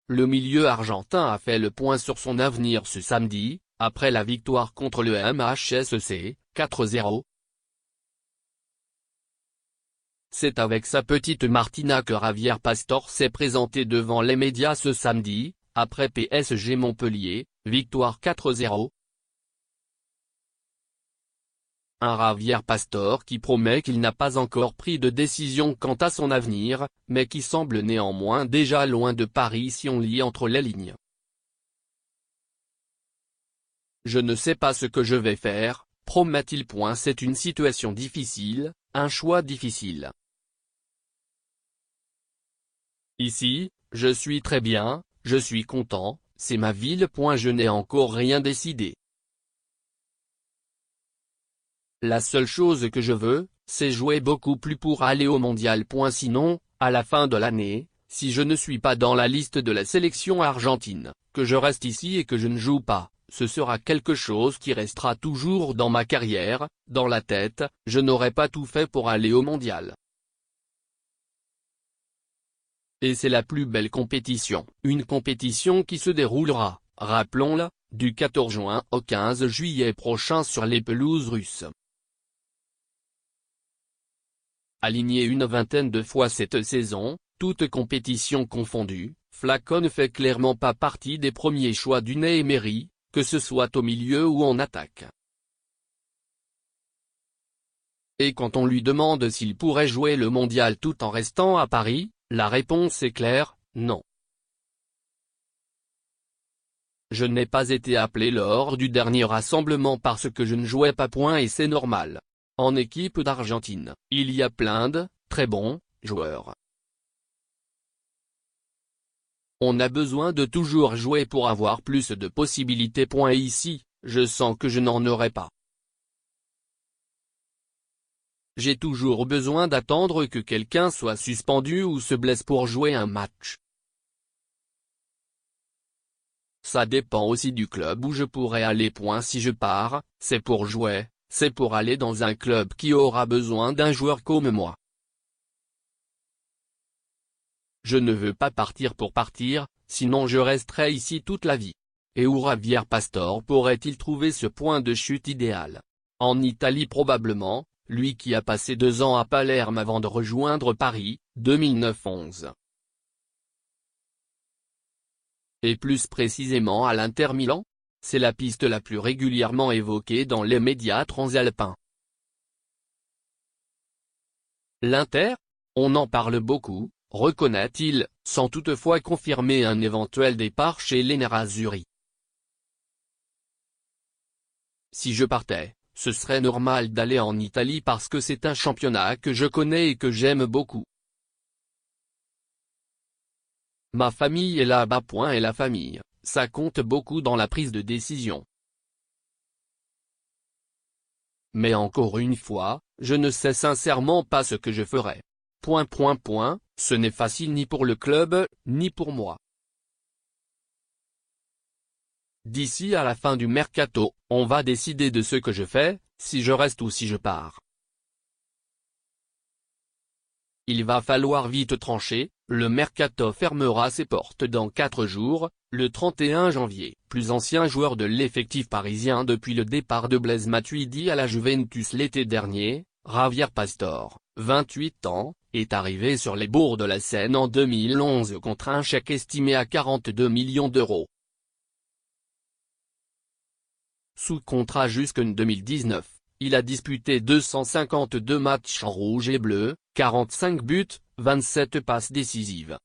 le milieu argentin a fait le point sur son avenir ce samedi, après la victoire contre le MHSC, 4-0. C'est avec sa petite Martina que Javier Pastore s'est présenté devant les médias ce samedi, après PSG Montpellier, victoire 4-0. Un Javier Pastore qui promet qu'il n'a pas encore pris de décision quant à son avenir, mais qui semble néanmoins déjà loin de Paris si on lit entre les lignes. Je ne sais pas ce que je vais faire, promet-il. C'est une situation difficile, un choix difficile. Ici, je suis très bien, je suis content, c'est ma ville. Je n'ai encore rien décidé. La seule chose que je veux, c'est jouer beaucoup plus pour aller au mondial. Sinon, à la fin de l'année, si je ne suis pas dans la liste de la sélection argentine, que je reste ici et que je ne joue pas, ce sera quelque chose qui restera toujours dans ma carrière, dans la tête. Je n'aurai pas tout fait pour aller au mondial. Et c'est la plus belle compétition, une compétition qui se déroulera, rappelons-le, du 14 juin au 15 juillet prochain sur les pelouses russes. Aligné une vingtaine de fois cette saison, toutes compétitions confondues, Flacco ne fait clairement pas partie des premiers choix d'Unai Emery, que ce soit au milieu ou en attaque. Et quand on lui demande s'il pourrait jouer le mondial tout en restant à Paris, la réponse est claire, non. Je n'ai pas été appelé lors du dernier rassemblement parce que je ne jouais pas. Et c'est normal. En équipe d'Argentine, il y a plein de très bons joueurs. On a besoin de toujours jouer pour avoir plus de possibilités. Et ici, je sens que je n'en aurai pas. J'ai toujours besoin d'attendre que quelqu'un soit suspendu ou se blesse pour jouer un match. Ça dépend aussi du club où je pourrais aller. Si je pars, c'est pour jouer, c'est pour aller dans un club qui aura besoin d'un joueur comme moi. Je ne veux pas partir pour partir, sinon je resterai ici toute la vie. Et où Javier Pastore pourrait-il trouver ce point de chute idéal? En Italie probablement, lui qui a passé 2 ans à Palerme avant de rejoindre Paris, 2009-11. Et plus précisément à l'Inter Milan? C'est la piste la plus régulièrement évoquée dans les médias transalpins. L'Inter? On en parle beaucoup, reconnaît-il, sans toutefois confirmer un éventuel départ chez les Nerazzurri. Si je partais, ce serait normal d'aller en Italie parce que c'est un championnat que je connais et que j'aime beaucoup. Ma famille est là-bas. Et la famille, ça compte beaucoup dans la prise de décision. Mais encore une fois, je ne sais sincèrement pas ce que je ferai. Ce n'est facile ni pour le club, ni pour moi. D'ici à la fin du mercato, on va décider de ce que je fais, si je reste ou si je pars. Il va falloir vite trancher, le mercato fermera ses portes dans 4 jours, le 31 janvier. Plus ancien joueur de l'effectif parisien depuis le départ de Blaise Matuidi à la Juventus l'été dernier, Javier Pastore, 28 ans, est arrivé sur les bords de la Seine en 2011 contre un chèque estimé à 42 millions d'euros. Sous contrat jusqu'en 2019, il a disputé 252 matchs en rouge et bleu, 45 buts, 27 passes décisives.